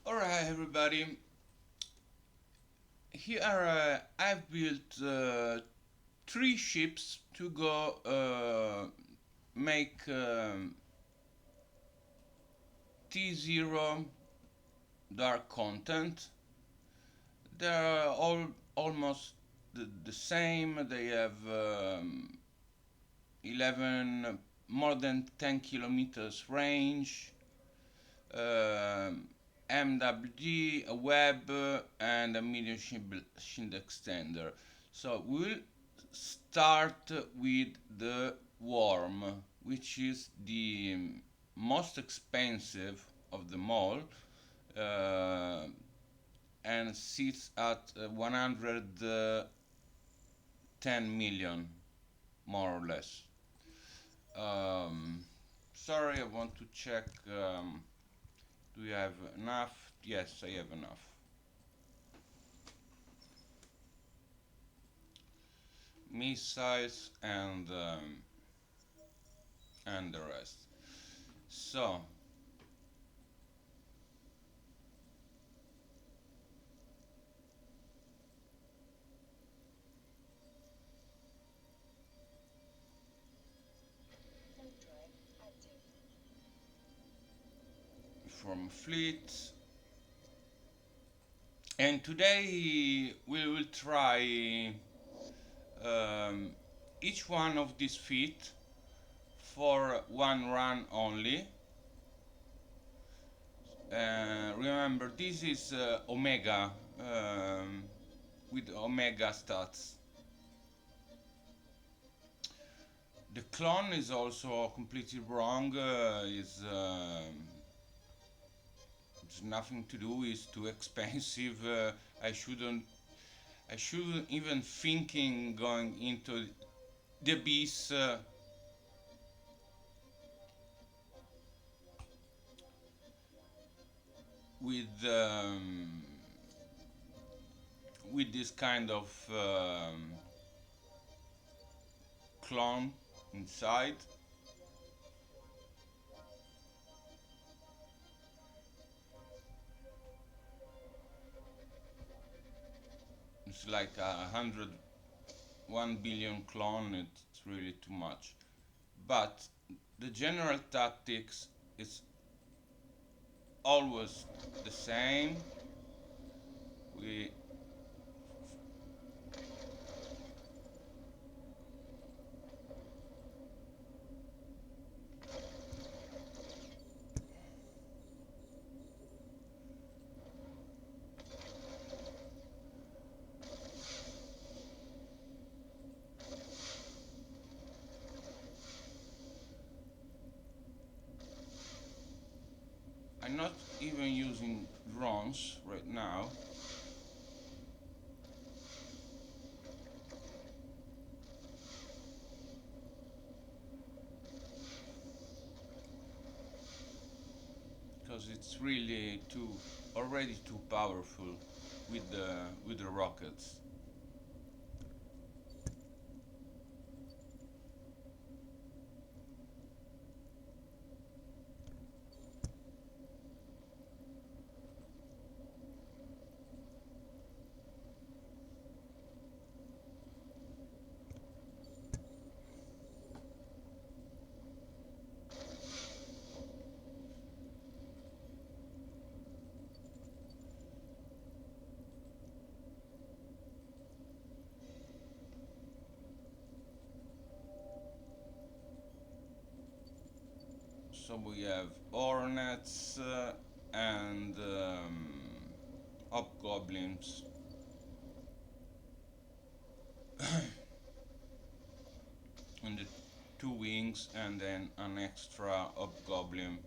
Alright, everybody. Here I've built three ships to go make T0 dark content. They're all almost the same. They have 11 more than 10 kilometers range. MWD, a web, and a medium shield extender. So we'll start with the worm, which is the most expensive of them all, uh, and sits at 110 million, more or less. Um, Sorry, I want to check. Do you have enough? Yes, I have enough. Missiles and the rest. So from fleet, and today we will try um, each one of these feet for one run only. Remember, this is Omega with Omega stats. The clone is also completely wrong. It's nothing to do. It's too expensive. I shouldn't. I shouldn't even thinking going into the beast. With with this kind of clone inside. It's like 1 billion clone. It's really too much. But the general tactics is always the same. We I'm not even using drones right now. Because it's really already too powerful with the rockets. So we have hornets and hobgoblins. And the two wings, and then an extra hobgoblin.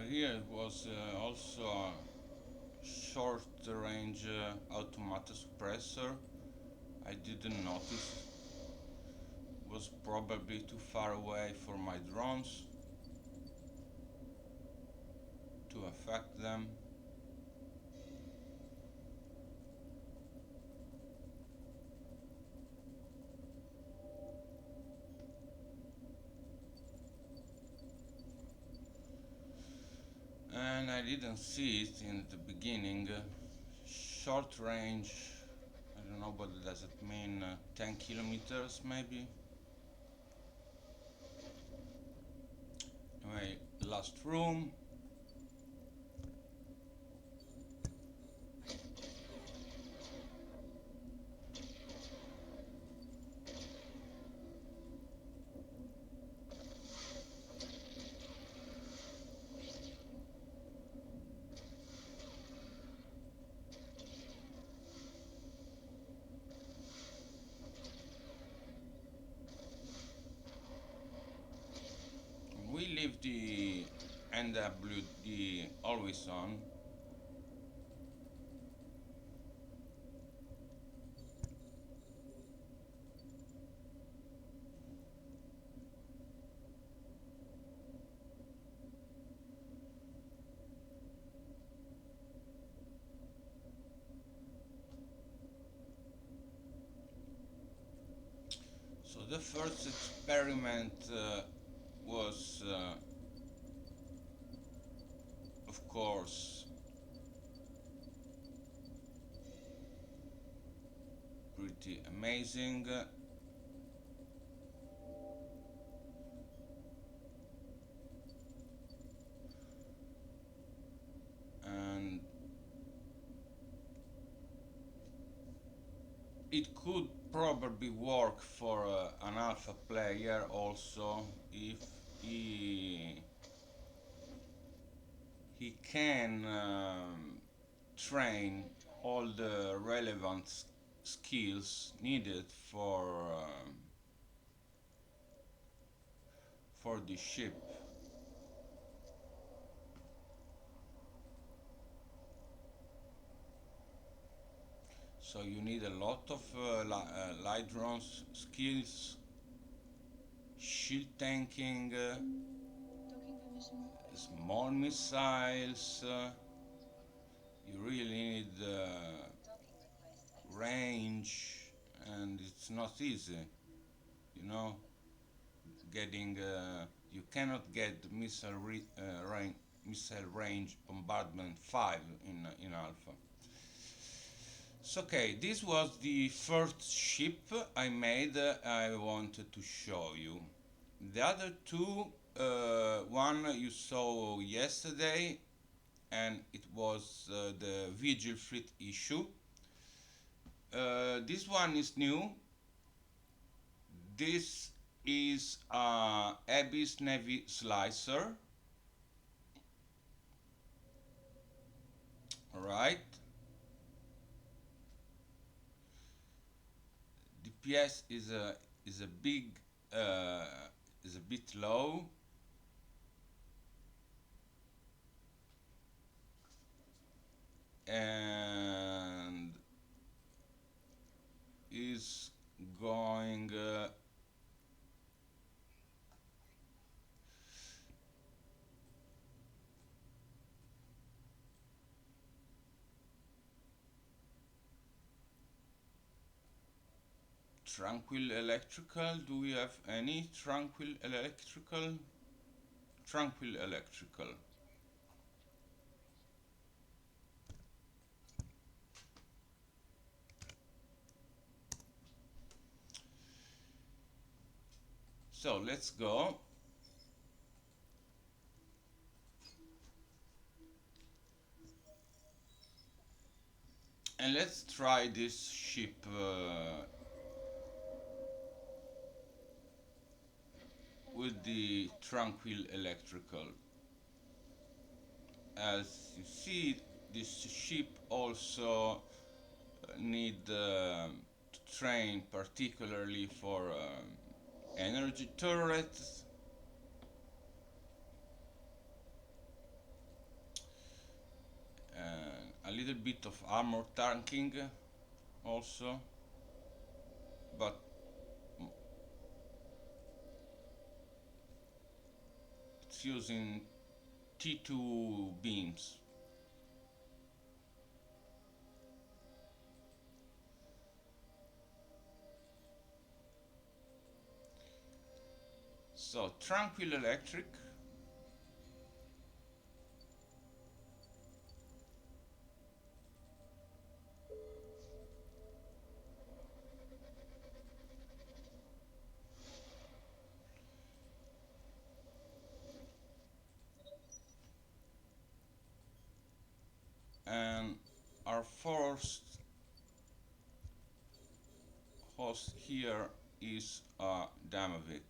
Here was also a short range automatic suppressor. I didn't notice. Was probably too far away for my drones to affect them. And I didn't see it in the beginning. Short range, I don't know what does it mean, 10 kilometers maybe. Anyway, last room. We leave the NWD always on. So the first experiment was, of course, pretty amazing. And it could probably work for an alpha player also if he can train all the relevant skills needed for the ship. So you need a lot of light drones skills, shield tanking, small missiles. You really need range, and it's not easy, you know. Getting you cannot get missile range bombardment 5 in alpha. So okay, this was the first ship I made. I wanted to show you. The other two, one you saw yesterday, and it was the Vigil Fleet issue. This one is new. This is a ibeast Navy slicer. All right. DPS is a bit low. And is going Tranquil electrical. Do we have any tranquil electrical? Tranquil electrical. So let's go. And let's try this ship with the tranquil electrical. As you see, this ship also need to train particularly for energy turrets. little bit of armor tanking also, but it's using T2 beams. So tranquil electric. And our first host here is Damavik.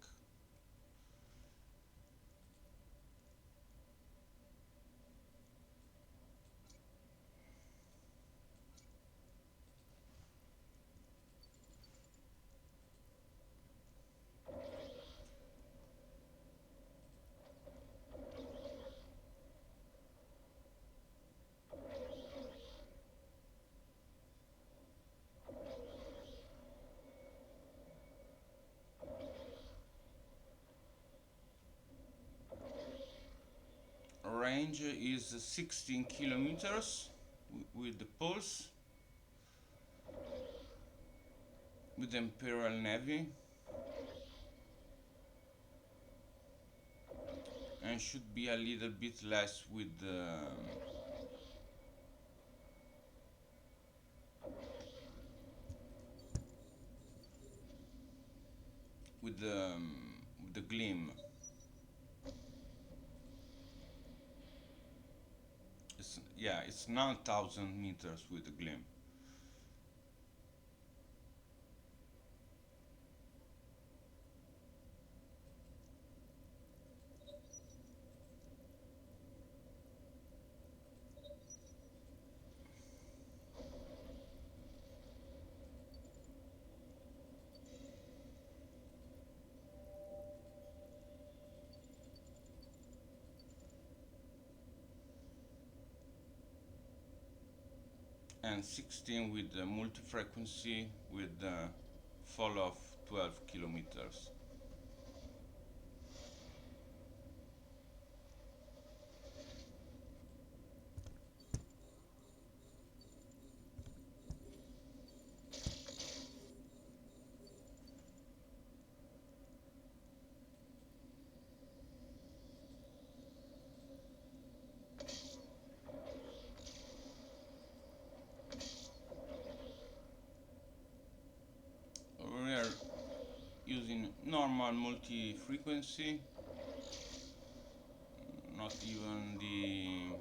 Range is 16 kilometers with the pulse, with the Imperial Navy, and should be a little bit less with the Gleam. It's 9,000 meters with the Gleam. And 16 with the multi-frequency with the fall of 12 kilometers. Using normal multi-frequency, not even the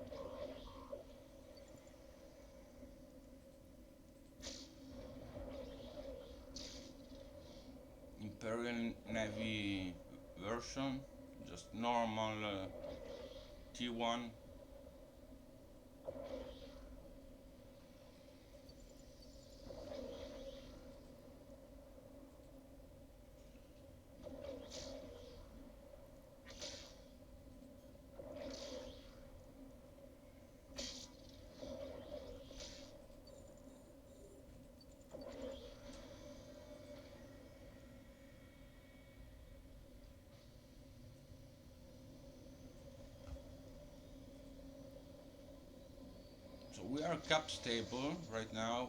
Imperial Navy version, just normal T1. So we are cap stable right now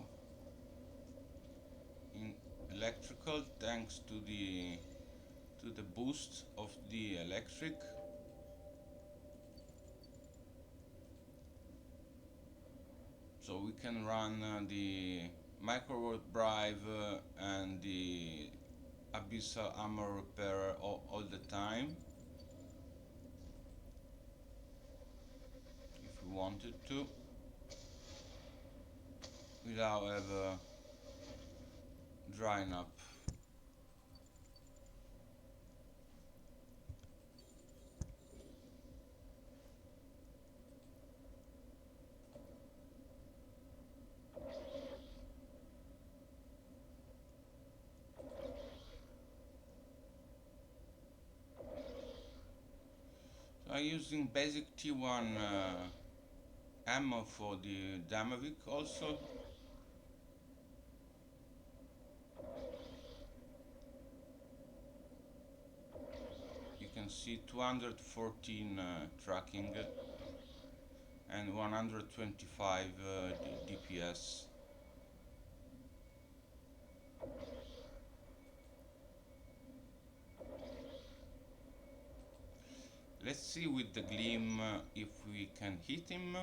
in electrical thanks to the boost of the electric. So we can run the micro drive and the abyssal armor repair all the time if we wanted to, without ever drying up. I'm using basic T1 ammo for the Damavik also. You can see 214 tracking and 125 DPS. Let's see with the Gleam if we can hit him.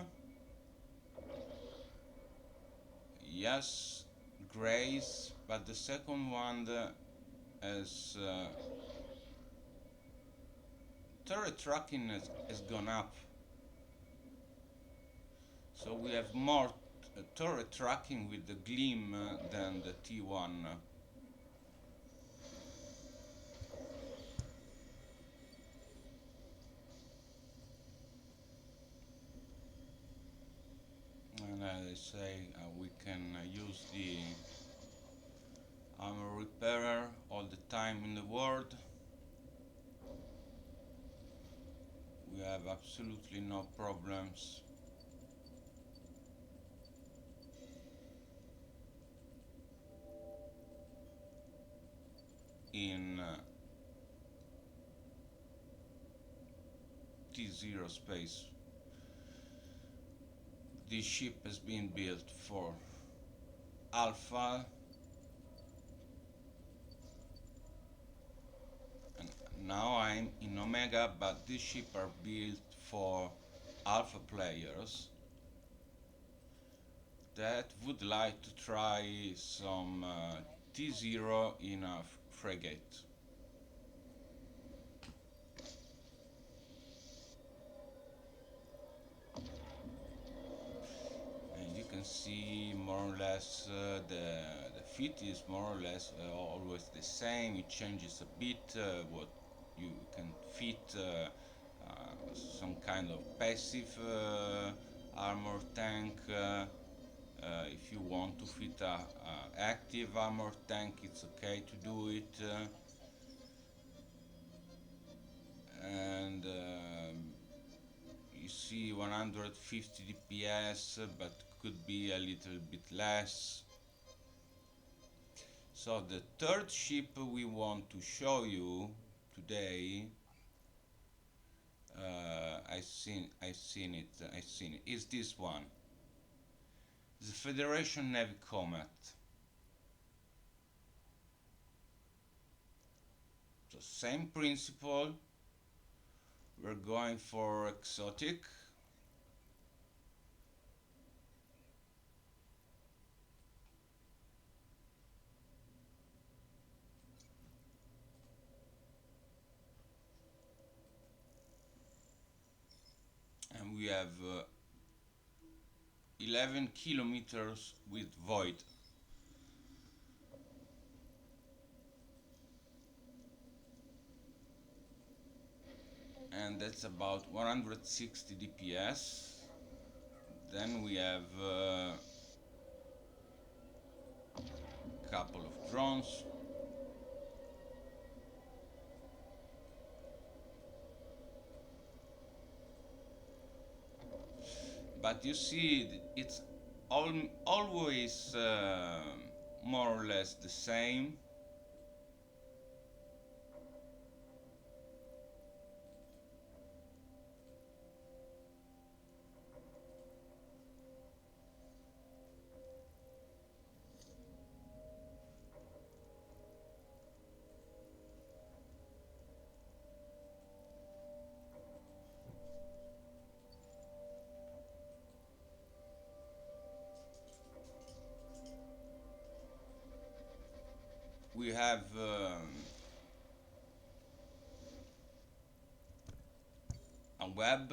Yes, grace, but the second one has turret tracking has gone up. So we have more turret tracking with the Gleam than the T1. And as I say, we can use the armor repairer all the time in the world. We have absolutely no problems. In T0 space. This ship has been built for Alpha, and now I'm in Omega, but this ship are built for Alpha players that would like to try some T0 in a frigate. And you can see more or less the fit is more or less always the same. It changes a bit what you can fit some kind of passive armor tank. If you want to fit a active armor tank, it's okay to do it. And you see 150 DPS, but could be a little bit less. So the third ship we want to show you today, I've seen it, is this one. The Federation Navy Comet. So same principle, we're going for exotic. And we have 11 kilometers with void. And that's about 160 DPS. Then we have a couple of drones. But you see, it's always more or less the same. We have a web.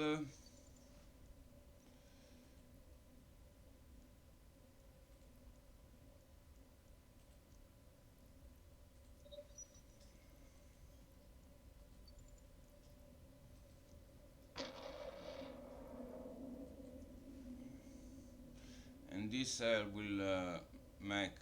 And this will make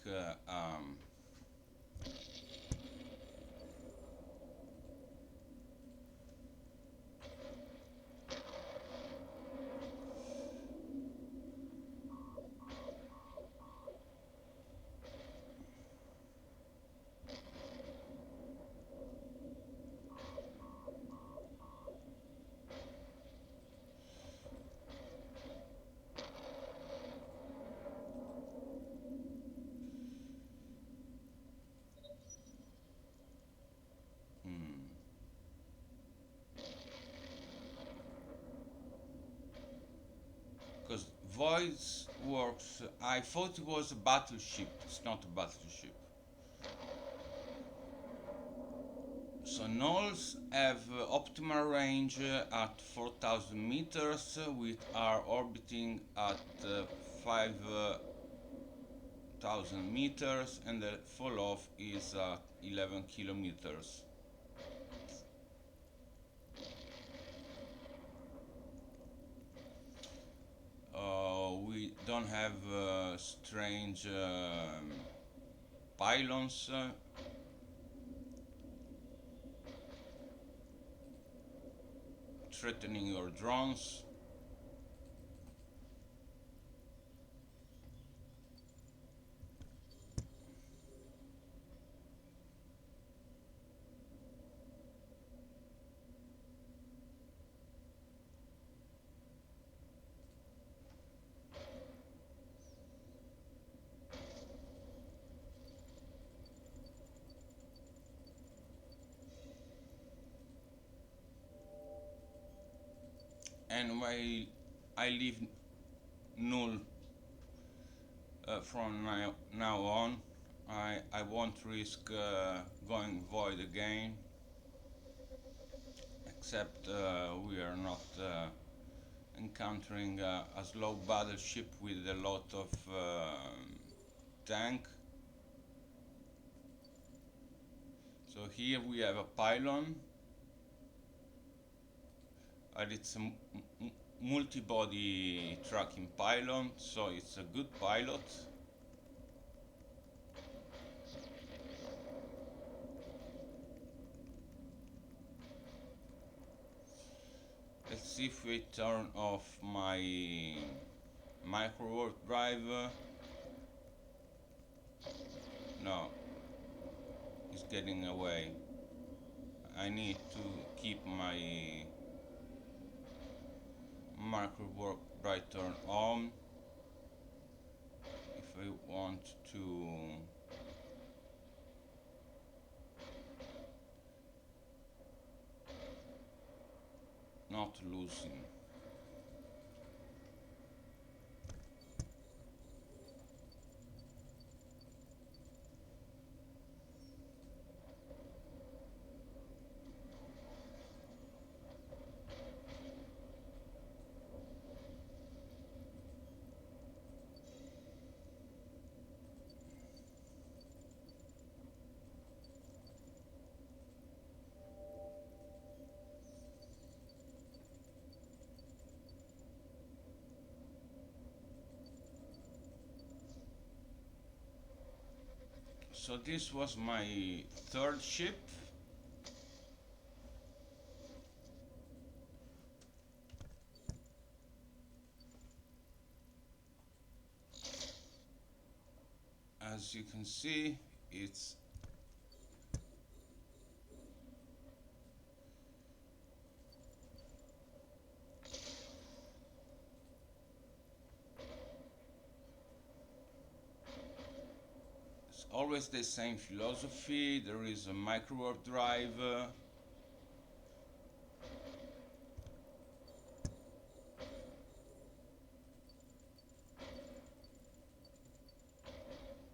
voice works. I thought it was a battleship. It's not a battleship. So gnolls have optimal range at 4,000 meters, which are orbiting at 5,000 meters, and the fall off is at 11 kilometers. We don't have strange pylons. Threatening your drones. And I leave null from now on. I won't risk going void again, except we are not encountering a slow battleship with a lot of tank. So here we have a pylon, and it's a multi-body tracking pylon, so it's a good pilot. Let's see if we turn off my micro warp drive. No, it's getting away. I need to keep my micro warp drive turned on if I want to not losing. So this was my third ship. As you can see, it's always the same philosophy. There is a micro warp drive,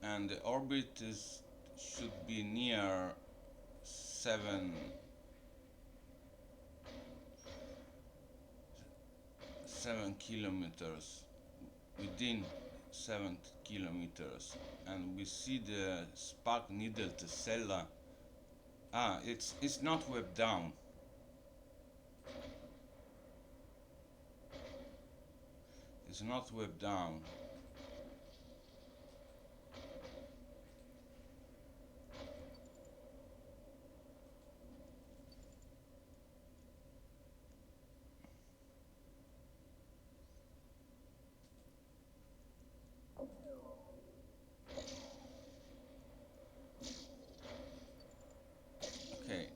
and the orbit should be near 7 kilometers, within 7 kilometers, and we see the spark needle Tesla. It's not web down. It's not web down.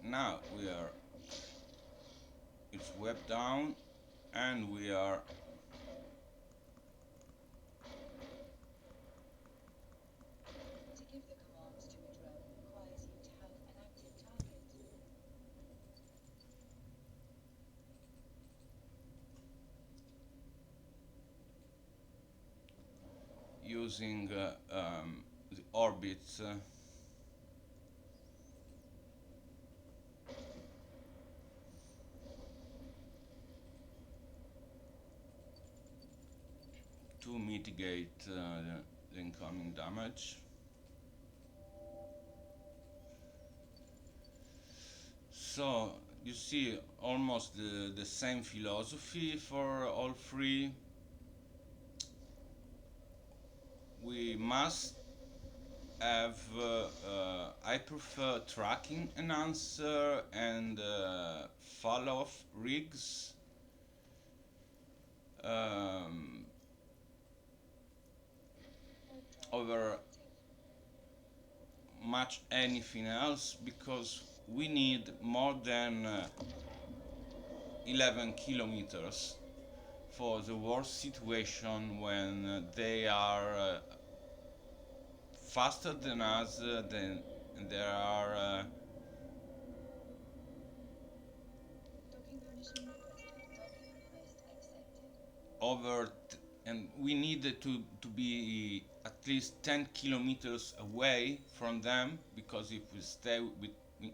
Now it's web down, and we are to give the commands to a drone requires you to have an active target. using the orbit to mitigate the incoming damage. So you see almost the same philosophy for all three. We must have I prefer tracking enhancer and fall-off rigs. Over much anything else, because we need more than 11 kilometers for the worst situation when they are faster than us, then there are Docking permission requested. Docking request accepted. and we need to be at least 10 kilometers away from them, because if we stay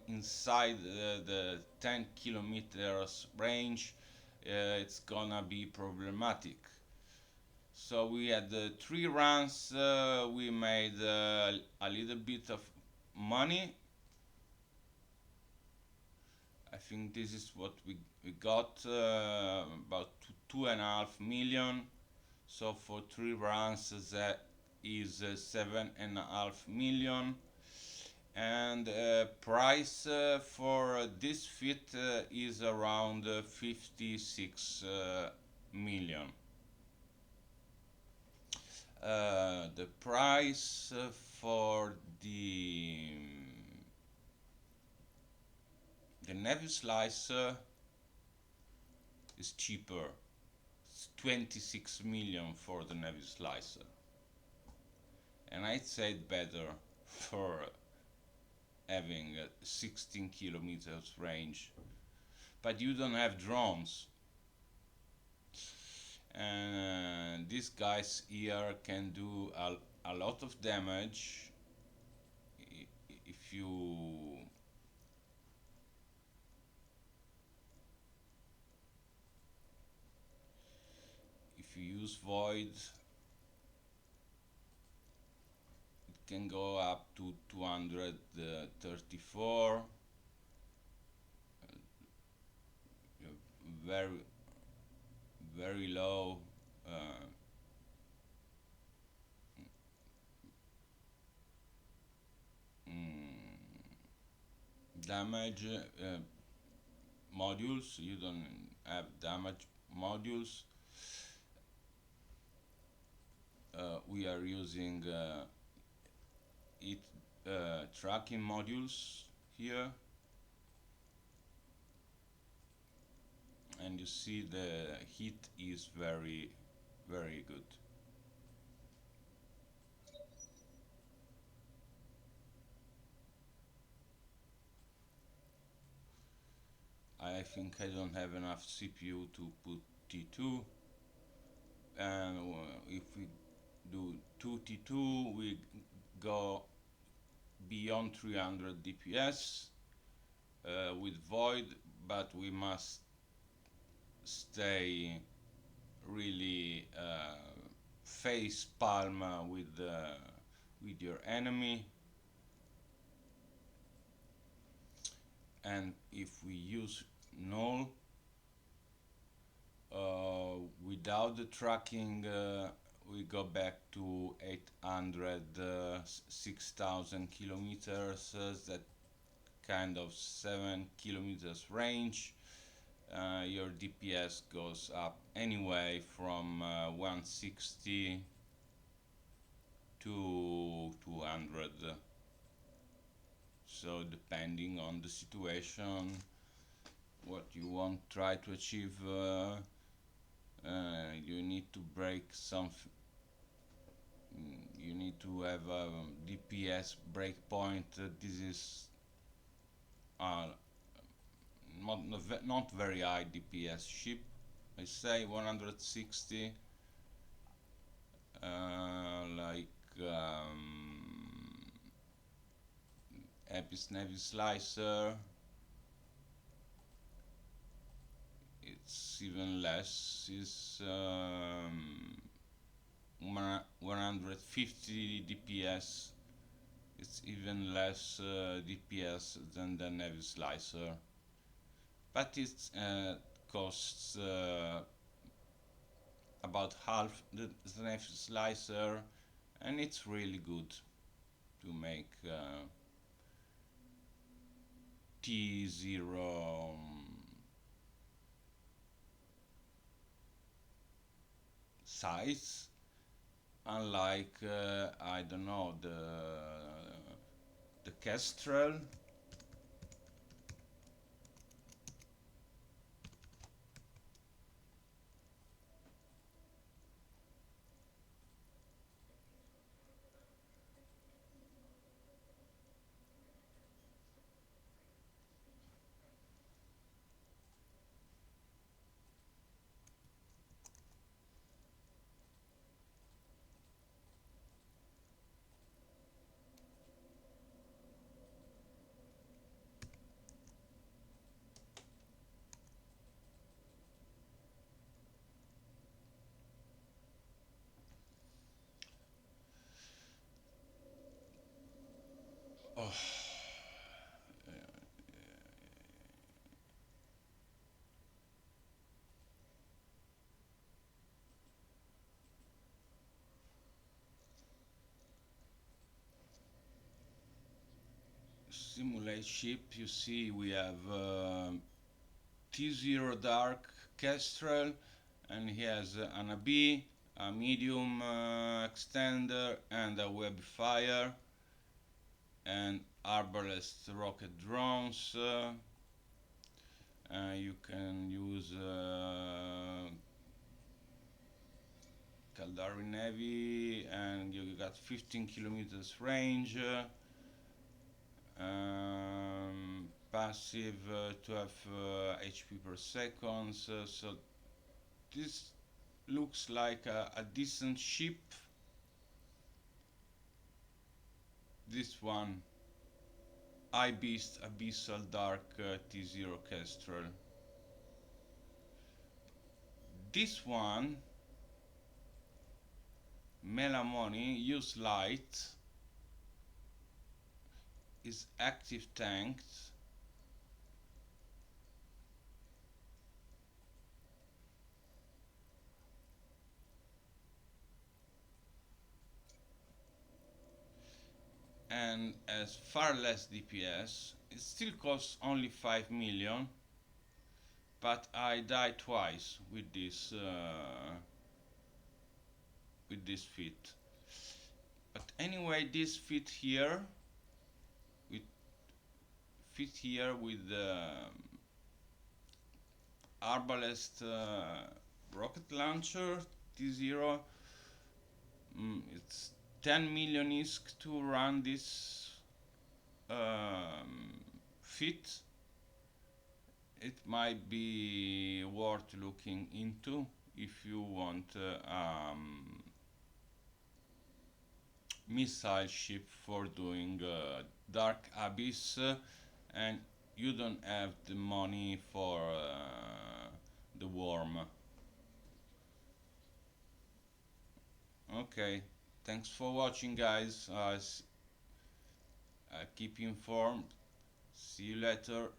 inside the 10 kilometers range, it's gonna be problematic. So we had 3 runs, we made a little bit of money. I think this is what we got, about 2.5 million. So for 3 runs, that is 7.5 million. And price for this fit is around 56 million. The price for the Navy slicer is cheaper. It's 26 million for the Navy slicer, and I'd say it better for having 16 kilometers range, but you don't have drones. And these guys here can do a lot of damage if you use void. It can go up to 234, very low damage modules. You don't have damage modules. We are using tracking modules here, and you see the hit is very good. I think I don't have enough CPU to put T2, and if we do 2 T2 we go beyond 300 DPS with void, but we must stay really face palm with your enemy. And if we use null without the tracking, we go back to 800, 6,000 kilometers, that kind of 7 kilometers range. Your DPS goes up anyway from 160 to 200. So depending on the situation, what you want to try to achieve, you need to break something. You need to have a DPS breakpoint. This is not very high DPS ship. I say 160. like Epic Navy Slicer. It's even less. It's 150 DPS. It's even less DPS than the Navy Slicer, but it costs about half the Navy Slicer, and it's really good to make T0 size, unlike I don't know, the Kestrel. Oh. Simulate ship. You see, we have T0 Dark Kestrel, and he has an AB, a medium extender, and a web fire, and arbalest rocket drones. You can use Caldari Navy, and you got 15 kilometers range. Passive 12 HP per second. So this looks like a decent ship. This one, ibeast Abyssal Dark T0 Kestrel. This one, Melamoni, use light, is active tanked. And has far less DPS. It still costs only 5 million, but I died twice with this fit. But anyway, this fit here with arbalest rocket launcher T0. It's 10 million ISK to run this fit. It might be worth looking into if you want missile ship for doing Dark Abyss and you don't have the money for the worm. Okay, thanks for watching, guys. I'll keep you informed. See you later.